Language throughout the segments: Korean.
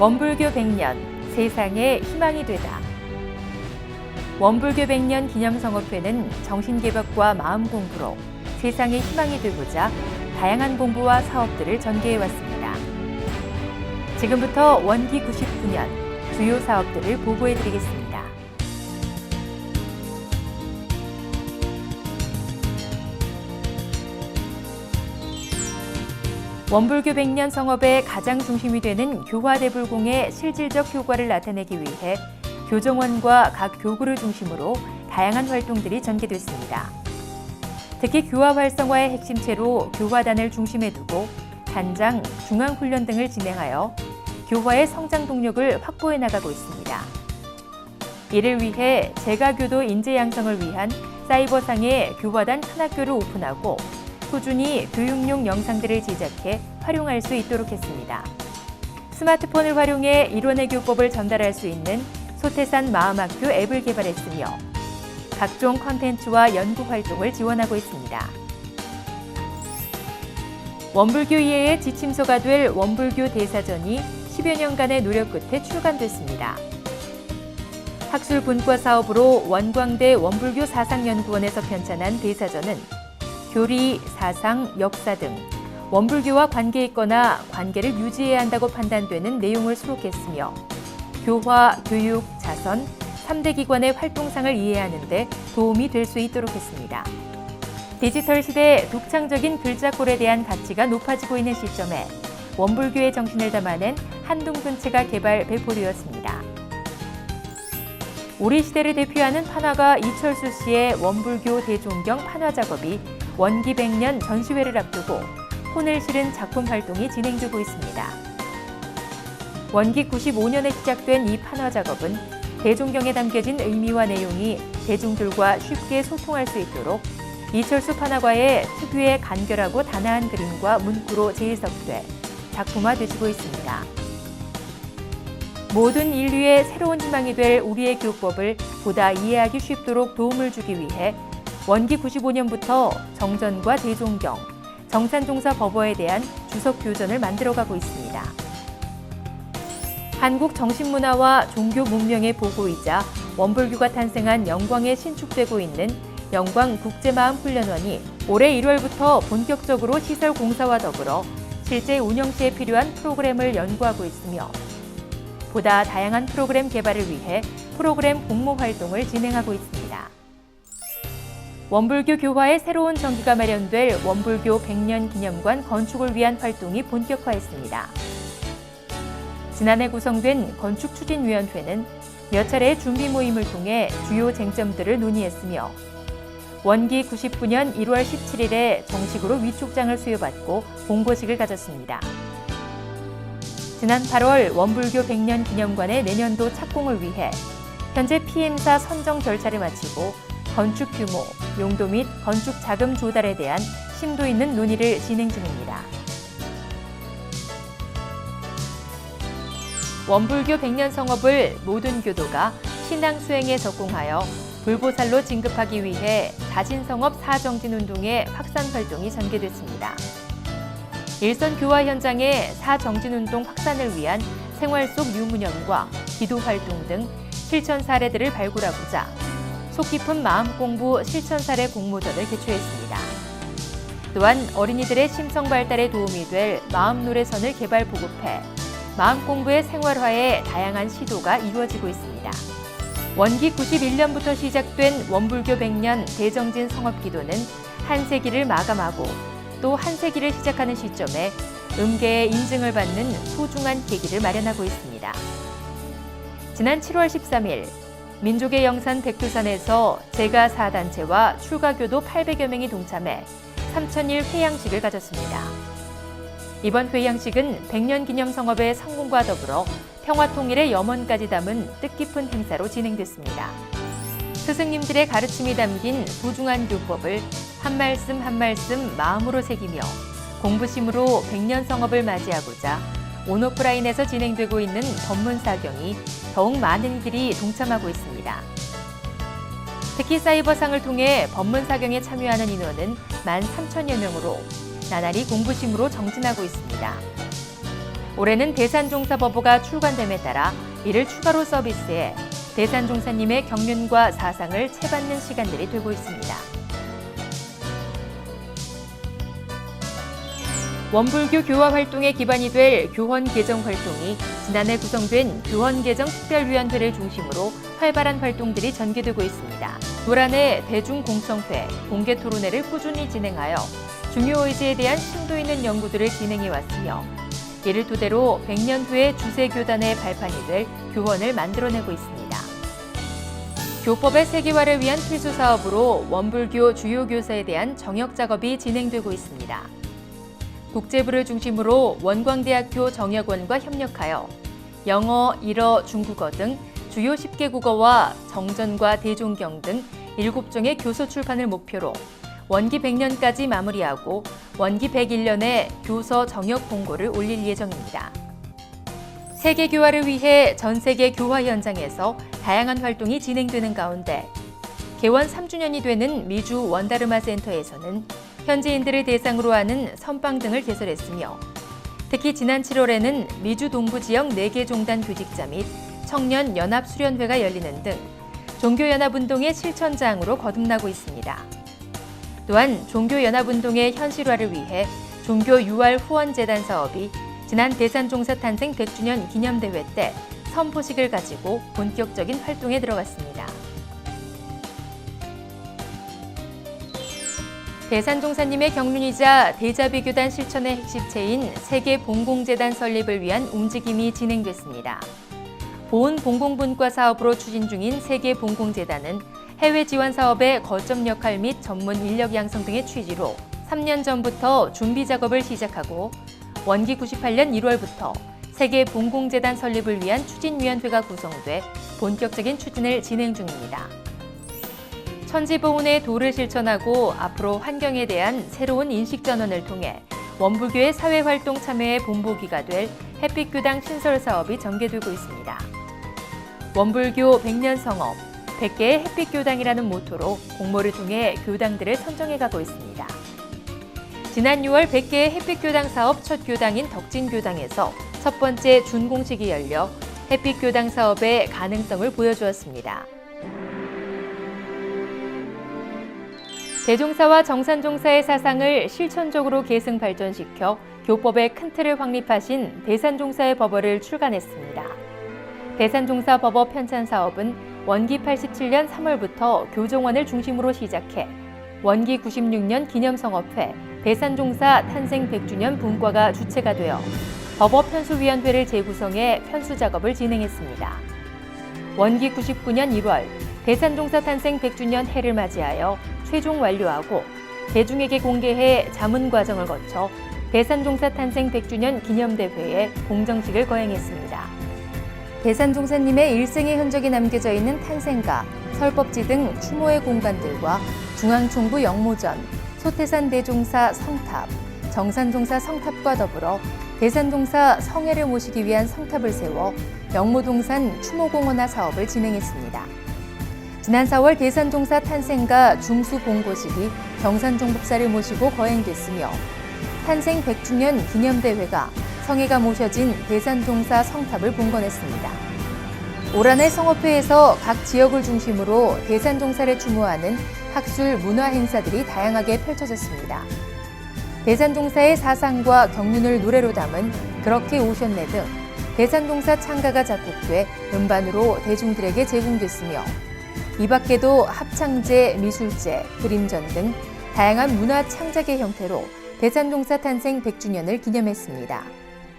원불교 100년, 세상의 희망이 되다. 원불교 100년 기념성업회는 정신개벽과 마음공부로 세상의 희망이 되고자 다양한 공부와 사업들을 전개해왔습니다. 지금부터 원기 99년 주요 사업들을 보고해드리겠습니다. 원불교 100년 성업의 가장 중심이 되는 교화대불공의 실질적 효과를 나타내기 위해 교정원과 각 교구를 중심으로 다양한 활동들이 전개됐습니다. 특히 교화 활성화의 핵심체로 교화단을 중심에 두고 단장, 중앙훈련 등을 진행하여 교화의 성장 동력을 확보해 나가고 있습니다. 이를 위해 재가교도 인재 양성을 위한 사이버상의 교화단 큰 학교를 오픈하고 꾸준히 교육용 영상들을 제작해 활용할 수 있도록 했습니다. 스마트폰을 활용해 이론의 교법을 전달할 수 있는 소태산 마음학교 앱을 개발했으며 각종 컨텐츠와 연구 활동을 지원하고 있습니다. 원불교 이해의 지침서가 될 원불교 대사전이 10여 년간의 노력 끝에 출간됐습니다. 학술 분과 사업으로 원광대 원불교 사상연구원에서 편찬한 대사전은 교리, 사상, 역사 등 원불교와 관계 있거나 관계를 유지해야 한다고 판단되는 내용을 수록했으며 교화, 교육, 자선, 3대 기관의 활동상을 이해하는 데 도움이 될 수 있도록 했습니다. 디지털 시대 독창적인 글자골에 대한 가치가 높아지고 있는 시점에 원불교의 정신을 담아낸 한둥근체가 개발 배포되었습니다. 우리 시대를 대표하는 판화가 이철수 씨의 원불교 대종경 판화 작업이 원기 100년 전시회를 앞두고 혼을 실은 작품 활동이 진행되고 있습니다. 원기 95년에 시작된 이 판화 작업은 대종경에 담겨진 의미와 내용이 대중들과 쉽게 소통할 수 있도록 이철수 판화가의 특유의 간결하고 단아한 그림과 문구로 재해석돼 작품화되고 있습니다. 모든 인류의 새로운 희망이 될 우리의 교법을 보다 이해하기 쉽도록 도움을 주기 위해 원기 95년부터 정전과 대종경, 정산종사 법어에 대한 주석 교전을 만들어가고 있습니다. 한국 정신문화와 종교 문명의 보고이자 원불교가 탄생한 영광에 신축되고 있는 영광국제마음훈련원이 올해 1월부터 본격적으로 시설 공사와 더불어 실제 운영 시에 필요한 프로그램을 연구하고 있으며 보다 다양한 프로그램 개발을 위해 프로그램 공모 활동을 진행하고 있습니다. 원불교 교화의 새로운 정기가 마련될 원불교 100년 기념관 건축을 위한 활동이 본격화했습니다. 지난해 구성된 건축추진위원회는 몇 차례의 준비 모임을 통해 주요 쟁점들을 논의했으며 원기 99년 1월 17일에 정식으로 위촉장을 수여받고 공고식을 가졌습니다. 지난 8월 원불교 100년 기념관의 내년도 착공을 위해 현재 PM사 선정 절차를 마치고 건축 규모, 용도 및 건축 자금 조달에 대한 심도 있는 논의를 진행 중입니다. 원불교 100년 성업을 모든 교도가 신앙 수행에 적공하여 불보살로 진급하기 위해 자신성업 사정진운동의 확산 활동이 전개됐습니다. 일선 교화 현장의 사정진운동 확산을 위한 생활 속 유무념과 기도 활동 등 실천 사례들을 발굴하고자 속 깊은 마음 공부 실천 사례 공모전을 개최했습니다. 또한 어린이들의 심성 발달에 도움이 될 마음 노래선을 개발 보급해 마음 공부의 생활화에 다양한 시도가 이루어지고 있습니다. 원기 91년부터 시작된 원불교 100년 대정진 성업기도는 한 세기를 마감하고 또 한 세기를 시작하는 시점에 음계의 인증을 받는 소중한 계기를 마련하고 있습니다. 지난 7월 13일 민족의 영산 백두산에서 제가 4단체와 출가교도 800여 명이 동참해 3000일 회양식을 가졌습니다. 이번 회양식은 100년 기념 성업의 성공과 더불어 평화통일의 염원까지 담은 뜻깊은 행사로 진행됐습니다. 스승님들의 가르침이 담긴 소중한 교법을 한 말씀 한 말씀 마음으로 새기며 공부심으로 100년 성업을 맞이하고자 온오프라인에서 진행되고 있는 법문사경이 더욱 많은 이들이 동참하고 있습니다. 특히 사이버상을 통해 법문사경에 참여하는 인원은 13,000여 명으로 나날이 공부심으로 정진하고 있습니다. 올해는 대산종사법보가 출간됨에 따라 이를 추가로 서비스해 대산종사님의 경륜과 사상을 채받는 시간들이 되고 있습니다. 원불교 교화 활동의 기반이 될 교헌 개정 활동이 지난해 구성된 교헌 개정 특별위원회를 중심으로 활발한 활동들이 전개되고 있습니다. 올 한해 대중공청회, 공개토론회를 꾸준히 진행하여 중요 의제에 대한 심도 있는 연구들을 진행해 왔으며 이를 토대로 100년 후의 주세교단의 발판이 될 교헌을 만들어내고 있습니다. 교법의 세계화를 위한 필수 사업으로 원불교 주요 교사에 대한 정역 작업이 진행되고 있습니다. 국제부를 중심으로 원광대학교 정역원과 협력하여 영어, 일어, 중국어 등 주요 10개 국어와 정전과 대종경 등 7종의 교서 출판을 목표로 원기 100년까지 마무리하고 원기 101년에 교서 정역 공고를 올릴 예정입니다. 세계 교화를 위해 전 세계 교화 현장에서 다양한 활동이 진행되는 가운데 개원 3주년이 되는 미주 원다르마 센터에서는 현지인들을 대상으로 하는 선방 등을 개설했으며 특히 지난 7월에는 미주 동부 지역 4개 종단 교직자 및 청년 연합 수련회가 열리는 등 종교연합운동의 실천장으로 거듭나고 있습니다. 또한 종교연합운동의 현실화를 위해 종교유알 후원재단 사업이 지난 대산종사 탄생 100주년 기념대회 때 선포식을 가지고 본격적인 활동에 들어갔습니다. 대산종사님의 경륜이자 대자비교단 실천의 핵심체인 세계봉공재단 설립을 위한 움직임이 진행됐습니다. 보훈봉공분과 사업으로 추진 중인 세계봉공재단은 해외 지원 사업의 거점 역할 및 전문 인력 양성 등의 취지로 3년 전부터 준비 작업을 시작하고 원기 98년 1월부터 세계봉공재단 설립을 위한 추진위원회가 구성돼 본격적인 추진을 진행 중입니다. 천지보훈의 도를 실천하고 앞으로 환경에 대한 새로운 인식전환을 통해 원불교의 사회활동 참여의 본보기가 될 햇빛교당 신설 사업이 전개되고 있습니다. 원불교 100년 성업, 100개의 햇빛교당이라는 모토로 공모를 통해 교당들을 선정해가고 있습니다. 지난 6월 100개의 햇빛교당 사업 첫 교당인 덕진교당에서 첫 번째 준공식이 열려 햇빛교당 사업의 가능성을 보여주었습니다. 대종사와 정산종사의 사상을 실천적으로 계승 발전시켜 교법의 큰 틀을 확립하신 대산종사의 법어를 출간했습니다. 대산종사 법어 편찬 사업은 원기 87년 3월부터 교정원을 중심으로 시작해 원기 96년 기념성업회 대산종사 탄생 100주년 분과가 주체가 되어 법어 편수위원회를 재구성해 편수 작업을 진행했습니다. 원기 99년 1월 대산종사 탄생 100주년 해를 맞이하여 최종 완료하고 대중에게 공개해 자문 과정을 거쳐 대산종사 탄생 100주년 기념대회에 공정식을 거행했습니다. 대산종사님의 일생의 흔적이 남겨져 있는 탄생가, 설법지 등 추모의 공간들과 중앙총부 영모전, 소태산 대종사 성탑, 정산종사 성탑과 더불어 대산종사 성회를 모시기 위한 성탑을 세워 영모동산 추모공원화 사업을 진행했습니다. 지난 4월 대산종사 탄생가 중수봉고식이 경산종법사를 모시고 거행됐으며 탄생 100주년 기념대회가 성회가 모셔진 대산종사 성탑을 봉건했습니다. 올 한해 성업회에서 각 지역을 중심으로 대산종사를 추모하는 학술 문화 행사들이 다양하게 펼쳐졌습니다. 대산종사의 사상과 경륜을 노래로 담은 그렇게 오셨네 등 대산종사 창가가 작곡돼 음반으로 대중들에게 제공됐으며 이 밖에도 합창제, 미술제, 그림전 등 다양한 문화 창작의 형태로 대산종사 탄생 100주년을 기념했습니다.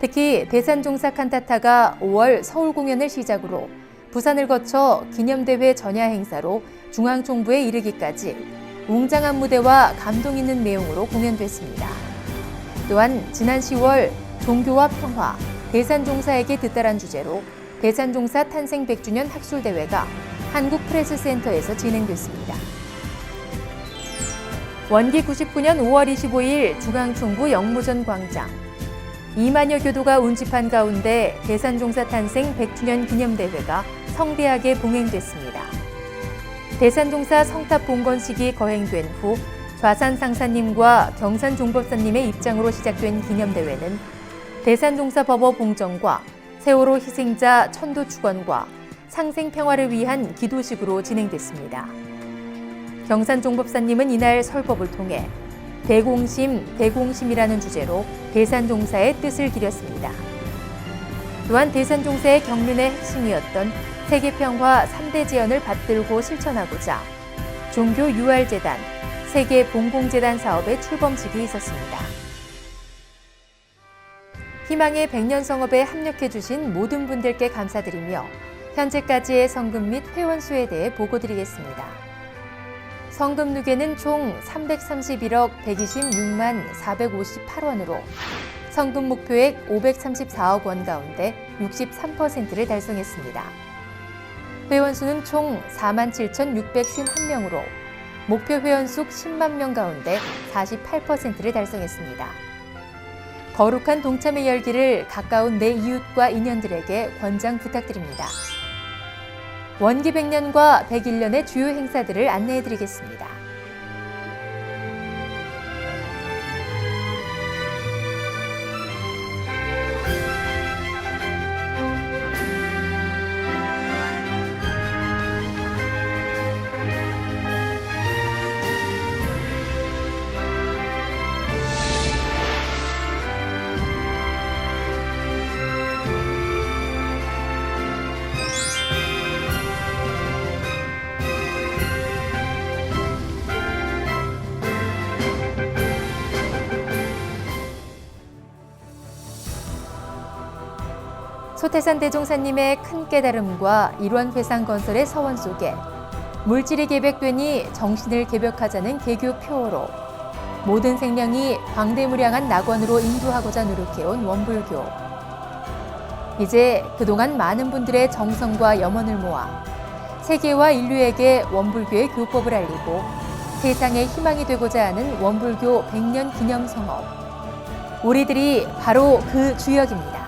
특히 대산종사 칸타타가 5월 서울 공연을 시작으로 부산을 거쳐 기념대회 전야 행사로 중앙총부에 이르기까지 웅장한 무대와 감동 있는 내용으로 공연됐습니다. 또한 지난 10월 종교와 평화, 대산종사에게 듣다란 주제로 대산종사 탄생 100주년 학술대회가 한국프레스센터에서 진행됐습니다. 원기 99년 5월 25일 중앙총부 영모전 광장 2만여 교도가 운집한 가운데 대산종사 탄생 100주년 기념대회가 성대하게 봉행됐습니다. 대산종사 성탑 봉건식이 거행된 후 좌산상사님과 경산종법사님의 입장으로 시작된 기념대회는 대산종사법어 봉정과 세월호 희생자 천도 축원과 상생평화를 위한 기도식으로 진행됐습니다. 경산종법사님은 이날 설법을 통해 대공심, 대공심이라는 주제로 대산종사의 뜻을 기렸습니다. 또한 대산종사의 경륜의 핵심이었던 세계평화 3대 제언을 받들고 실천하고자 종교유알재단, 세계봉공재단 사업의 출범식이 있었습니다. 희망의 100년 성업에 합력해주신 모든 분들께 감사드리며 현재까지의 성금 및 회원수에 대해 보고드리겠습니다. 성금 누계는 총 331억 126만 458원으로 성금 목표액 534억 원 가운데 63%를 달성했습니다. 회원수는 총 47,651명으로 목표 회원수 10만 명 가운데 48%를 달성했습니다. 거룩한 동참의 열기를 가까운 내 이웃과 인연들에게 권장 부탁드립니다. 원기 100년과 101년의 주요 행사들을 안내해드리겠습니다. 소태산 대종사님의 큰 깨달음과 일원회상건설의 서원 속에 물질이 개벽되니 정신을 개벽하자는 개교 표어로 모든 생명이 광대무량한 낙원으로 인도하고자 노력해온 원불교. 이제 그동안 많은 분들의 정성과 염원을 모아 세계와 인류에게 원불교의 교법을 알리고 세상의 희망이 되고자 하는 원불교 100년 기념 성업. 우리들이 바로 그 주역입니다.